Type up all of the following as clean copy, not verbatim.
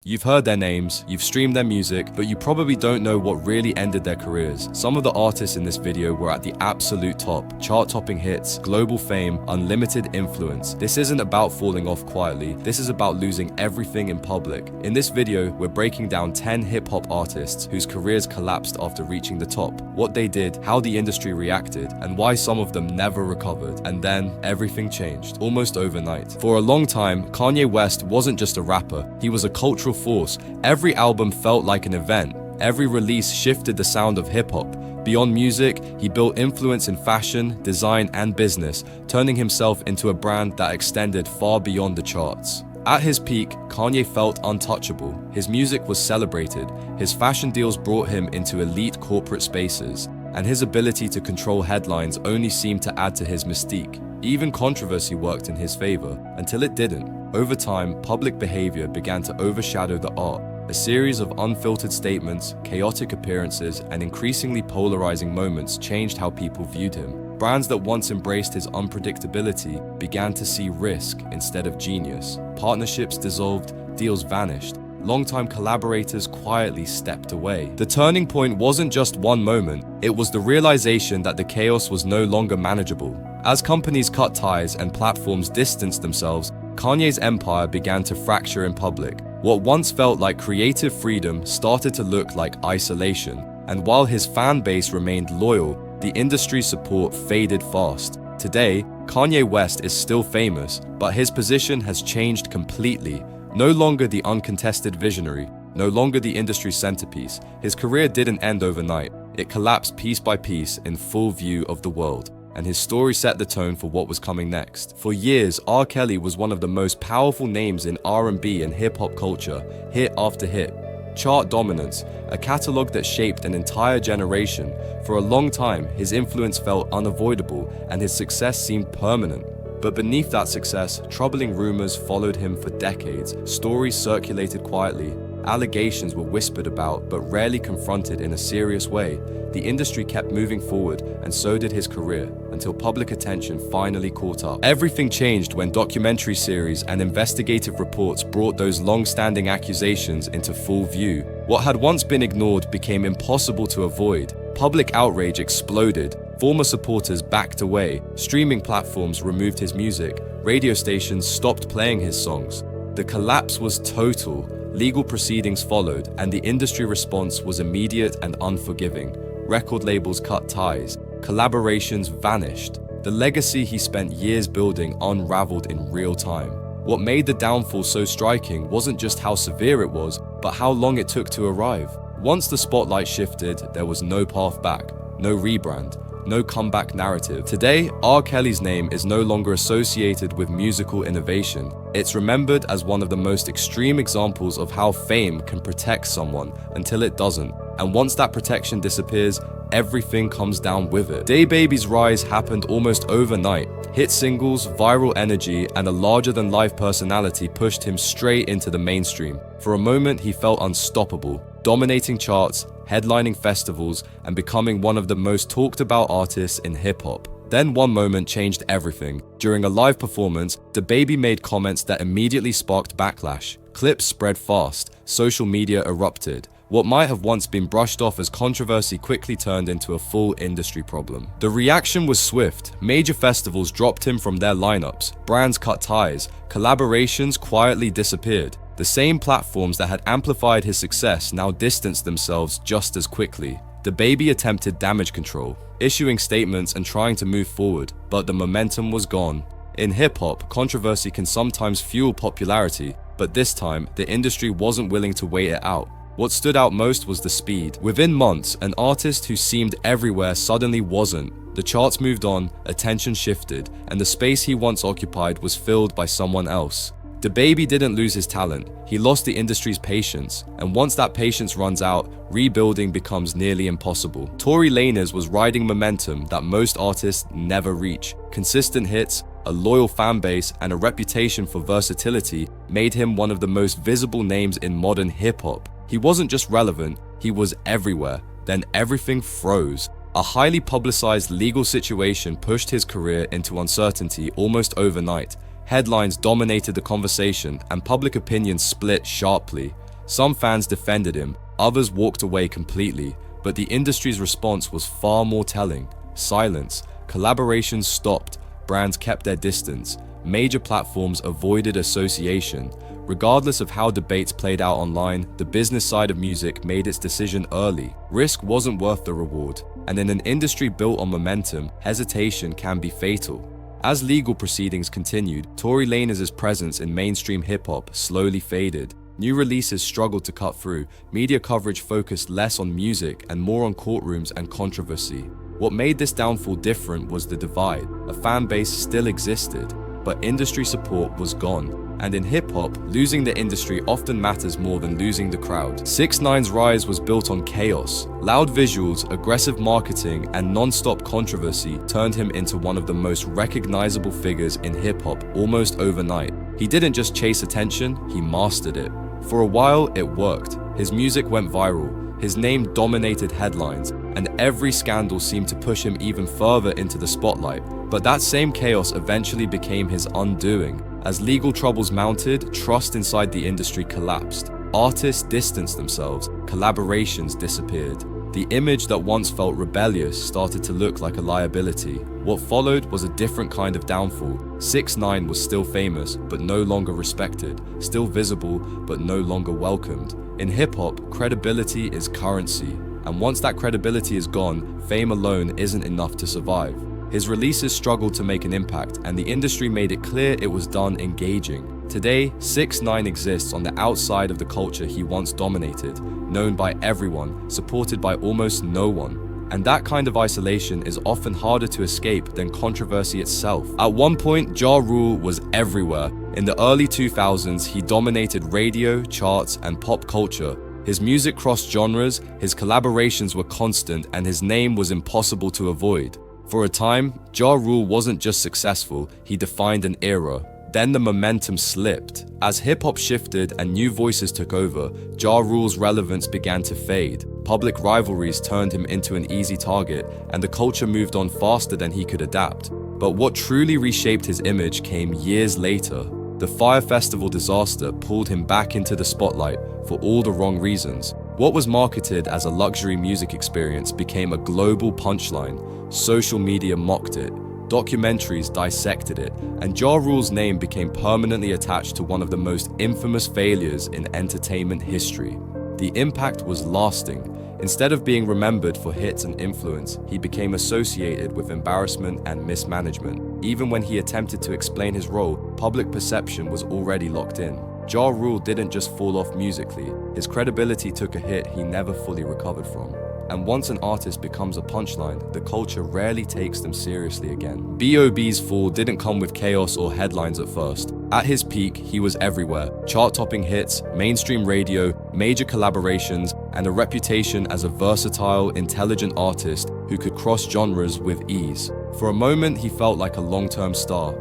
You've heard their names, you've streamed their music, but you probably don't know what really ended their careers. Some of the artists in this video were at the absolute top, chart-topping hits, global fame, unlimited influence. This isn't about falling off quietly, this is about losing everything in public. In this video, we're breaking down 10 hip-hop artists whose careers collapsed after reaching the top, what they did, how the industry reacted, and why some of them never recovered. And then, everything changed, almost overnight. For a long time, Kanye West wasn't just a rapper, he was a cultural force. Every album felt like an event. Every release shifted the sound of hip-hop. Beyond music, he built influence in fashion, design, and business, turning himself into a brand that extended far beyond the charts. At his peak, Kanye felt untouchable. His music was celebrated, his fashion deals brought him into elite corporate spaces, and his ability to control headlines only seemed to add to his mystique. Even controversy worked in his favor, until it didn't. Over time, public behavior began to overshadow the art. A series of unfiltered statements, chaotic appearances, and increasingly polarizing moments changed how people viewed him. Brands that once embraced his unpredictability began to see risk instead of genius. Partnerships dissolved, deals vanished. Longtime collaborators quietly stepped away. The turning point wasn't just one moment, it was the realization that the chaos was no longer manageable. As companies cut ties and platforms distanced themselves, Kanye's empire began to fracture in public. What once felt like creative freedom started to look like isolation, and while his fan base remained loyal, the industry's support faded fast. Today, Kanye West is still famous, but his position has changed completely. No longer the uncontested visionary, no longer the industry centerpiece, his career didn't end overnight. It collapsed piece by piece in full view of the world, and his story set the tone for what was coming next. For years, R. Kelly was one of the most powerful names in R&B and hip-hop culture, hit after hit. Chart dominance, a catalog that shaped an entire generation. For a long time, his influence felt unavoidable, and his success seemed permanent. But beneath that success, troubling rumors followed him for decades. Stories circulated quietly. Allegations were whispered about, but rarely confronted in a serious way. The industry kept moving forward, and so did his career, until public attention finally caught up. Everything changed when documentary series and investigative reports brought those long-standing accusations into full view. What had once been ignored became impossible to avoid. Public outrage exploded. Former supporters backed away. Streaming platforms removed his music. Radio stations stopped playing his songs. The collapse was total. Legal proceedings followed, and the industry response was immediate and unforgiving. Record labels cut ties. Collaborations vanished. The legacy he spent years building unraveled in real time. What made the downfall so striking wasn't just how severe it was, but how long it took to arrive. Once the spotlight shifted, there was no path back, no rebrand, no comeback narrative. Today, R. Kelly's name is no longer associated with musical innovation. It's remembered as one of the most extreme examples of how fame can protect someone until it doesn't. And once that protection disappears, everything comes down with it. DaBaby's rise happened almost overnight. Hit singles, viral energy, and a larger-than-life personality pushed him straight into the mainstream. For a moment, he felt unstoppable, dominating charts, headlining festivals, and becoming one of the most talked about artists in hip-hop. Then one moment changed everything. During a live performance, DaBaby made comments that immediately sparked backlash. Clips spread fast, social media erupted. What might have once been brushed off as controversy quickly turned into a full industry problem. The reaction was swift. Major festivals dropped him from their lineups. Brands cut ties. Collaborations quietly disappeared. The same platforms that had amplified his success now distanced themselves just as quickly. DaBaby attempted damage control, issuing statements and trying to move forward, but the momentum was gone. In hip-hop, controversy can sometimes fuel popularity, but this time, the industry wasn't willing to wait it out. What stood out most was the speed. Within months, an artist who seemed everywhere suddenly wasn't. The charts moved on, attention shifted, and the space he once occupied was filled by someone else. DaBaby didn't lose his talent, he lost the industry's patience, and once that patience runs out, rebuilding becomes nearly impossible. Tory Lanez was riding momentum that most artists never reach. Consistent hits, a loyal fan base, and a reputation for versatility made him one of the most visible names in modern hip-hop. He wasn't just relevant, he was everywhere. Then everything froze. A highly publicized legal situation pushed his career into uncertainty almost overnight. Headlines dominated the conversation, and public opinion split sharply. Some fans defended him, others walked away completely, but the industry's response was far more telling. Silence, collaborations stopped, brands kept their distance, major platforms avoided association. Regardless of how debates played out online, the business side of music made its decision early. Risk wasn't worth the reward, and in an industry built on momentum, hesitation can be fatal. As legal proceedings continued, Tory Lanez's presence in mainstream hip-hop slowly faded. New releases struggled to cut through, media coverage focused less on music and more on courtrooms and controversy. What made this downfall different was the divide. A fan base still existed, but industry support was gone. And in hip-hop, losing the industry often matters more than losing the crowd. 6ix9ine's rise was built on chaos. Loud visuals, aggressive marketing, and non-stop controversy turned him into one of the most recognizable figures in hip-hop almost overnight. He didn't just chase attention, he mastered it. For a while, it worked. His music went viral. His name dominated headlines, and every scandal seemed to push him even further into the spotlight. But that same chaos eventually became his undoing. As legal troubles mounted, trust inside the industry collapsed. Artists distanced themselves, collaborations disappeared. The image that once felt rebellious started to look like a liability. What followed was a different kind of downfall. 6ix9ine was still famous, but no longer respected. Still visible, but no longer welcomed. In hip-hop, credibility is currency. And once that credibility is gone, fame alone isn't enough to survive. His releases struggled to make an impact, and the industry made it clear it was done engaging. Today, 6ix9ine exists on the outside of the culture he once dominated, known by everyone, supported by almost no one. And that kind of isolation is often harder to escape than controversy itself. At one point, Ja Rule was everywhere. In the early 2000s, he dominated radio, charts, and pop culture. His music crossed genres, his collaborations were constant, and his name was impossible to avoid. For a time, Ja Rule wasn't just successful, he defined an era. Then the momentum slipped. As hip-hop shifted and new voices took over, Ja Rule's relevance began to fade. Public rivalries turned him into an easy target, and the culture moved on faster than he could adapt. But what truly reshaped his image came years later. The Fyre Festival disaster pulled him back into the spotlight for all the wrong reasons. What was marketed as a luxury music experience became a global punchline. Social media mocked it, documentaries dissected it, and Ja Rule's name became permanently attached to one of the most infamous failures in entertainment history. The impact was lasting. Instead of being remembered for hits and influence, he became associated with embarrassment and mismanagement. Even when he attempted to explain his role, public perception was already locked in. Ja Rule didn't just fall off musically, his credibility took a hit he never fully recovered from. And once an artist becomes a punchline, the culture rarely takes them seriously again. B.o.B's fall didn't come with chaos or headlines at first. At his peak, he was everywhere. Chart-topping hits, mainstream radio, major collaborations, and a reputation as a versatile, intelligent artist who could cross genres with ease. For a moment, he felt like a long-term star.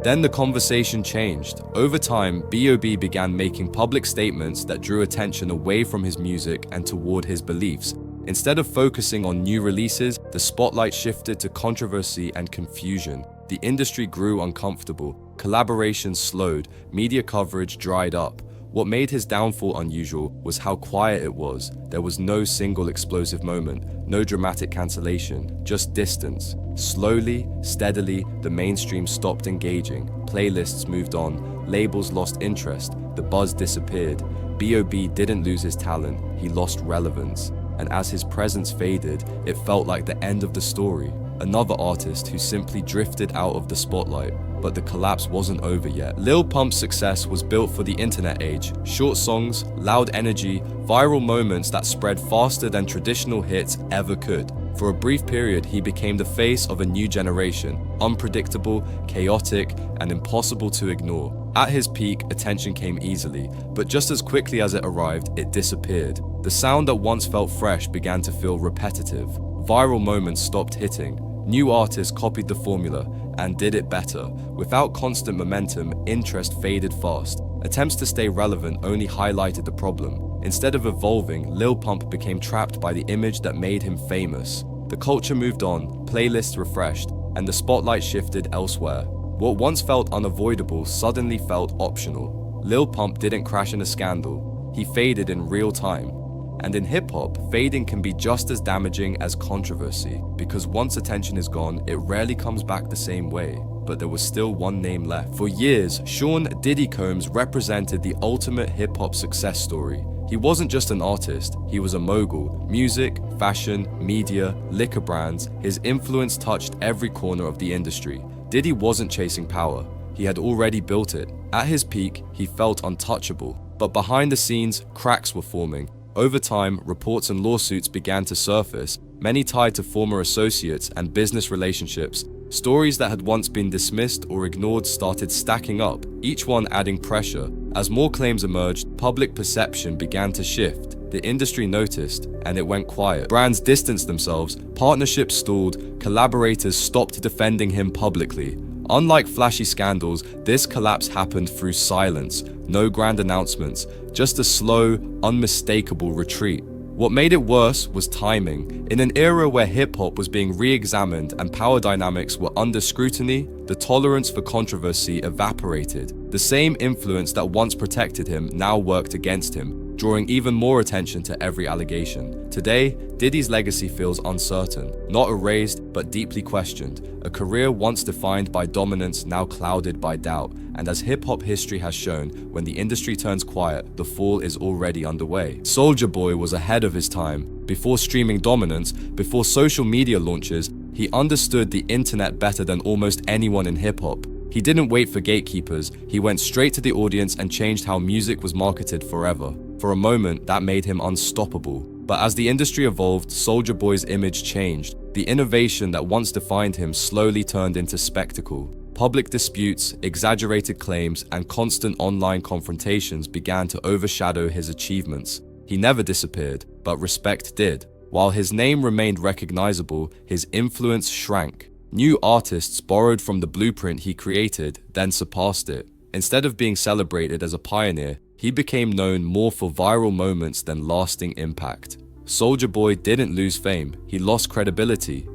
Then the conversation changed. Over time, B.o.B began making public statements that drew attention away from his music and toward his beliefs. Instead of focusing on new releases, the spotlight shifted to controversy and confusion. The industry grew uncomfortable, collaborations slowed, media coverage dried up. What made his downfall unusual was how quiet it was. There was no single explosive moment, no dramatic cancellation, just distance. Slowly, steadily, the mainstream stopped engaging. Playlists moved on, labels lost interest, the buzz disappeared. B.o.B didn't lose his talent, he lost relevance. And as his presence faded, it felt like the end of the story. Another artist who simply drifted out of the spotlight. But the collapse wasn't over yet. Lil Pump's success was built for the internet age. Short songs, loud energy, viral moments that spread faster than traditional hits ever could. For a brief period, he became the face of a new generation, unpredictable, chaotic, and impossible to ignore. At his peak, attention came easily, but just as quickly as it arrived, it disappeared. The sound that once felt fresh began to feel repetitive. Viral moments stopped hitting. New artists copied the formula and did it better. Without constant momentum, interest faded fast. Attempts to stay relevant only highlighted the problem. Instead of evolving, Lil Pump became trapped by the image that made him famous. The culture moved on, playlists refreshed, and the spotlight shifted elsewhere. What once felt unavoidable suddenly felt optional. Lil Pump didn't crash in a scandal. he faded in real time. And in hip-hop, fading can be just as damaging as controversy, because once attention is gone, it rarely comes back the same way. But there was still one name left. For years, Sean Diddy Combs represented the ultimate hip-hop success story. He wasn't just an artist, he was a mogul. Music, fashion, media, liquor brands, his influence touched every corner of the industry. Diddy wasn't chasing power, he had already built it. At his peak, he felt untouchable. But behind the scenes, cracks were forming. Over time, reports and lawsuits began to surface, many tied to former associates and business relationships. Stories that had once been dismissed or ignored started stacking up, each one adding pressure. As more claims emerged, public perception began to shift. The industry noticed, and it went quiet. Brands distanced themselves, partnerships stalled, collaborators stopped defending him publicly. Unlike flashy scandals, this collapse happened through silence. No grand announcements, just a slow, unmistakable retreat. What made it worse was timing. In an era where hip-hop was being re-examined and power dynamics were under scrutiny, the tolerance for controversy evaporated. The same influence that once protected him now worked against him, drawing even more attention to every allegation. Today, Diddy's legacy feels uncertain, not erased, but deeply questioned. A career once defined by dominance, now clouded by doubt. And as hip-hop history has shown, when the industry turns quiet, the fall is already underway. Soulja Boy was ahead of his time. Before streaming dominance, before social media launches, he understood the internet better than almost anyone in hip-hop. He didn't wait for gatekeepers, he went straight to the audience and changed how music was marketed forever. For a moment, that made him unstoppable. But as the industry evolved, Soulja Boy's image changed. The innovation that once defined him slowly turned into spectacle. Public disputes, exaggerated claims, and constant online confrontations began to overshadow his achievements. He never disappeared, but respect did. While his name remained recognizable, his influence shrank. New artists borrowed from the blueprint he created, then surpassed it. Instead of being celebrated as a pioneer, he became known more for viral moments than lasting impact. Soulja Boy didn't lose fame, he lost credibility.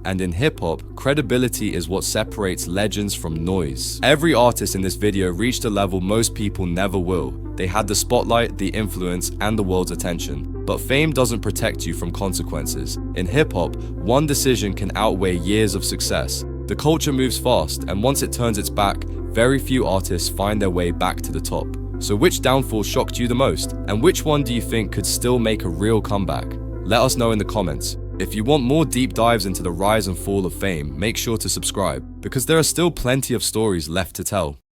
And in hip-hop, credibility is what separates legends from noise. Every artist in this video reached a level most people never will. They had the spotlight, the influence, and the world's attention. But fame doesn't protect you from consequences. In hip-hop, one decision can outweigh years of success. The culture moves fast, and once it turns its back, very few artists find their way back to the top. So which downfall shocked you the most? And which one do you think could still make a real comeback? Let us know in the comments. If you want more deep dives into the rise and fall of fame, make sure to subscribe, because there are still plenty of stories left to tell.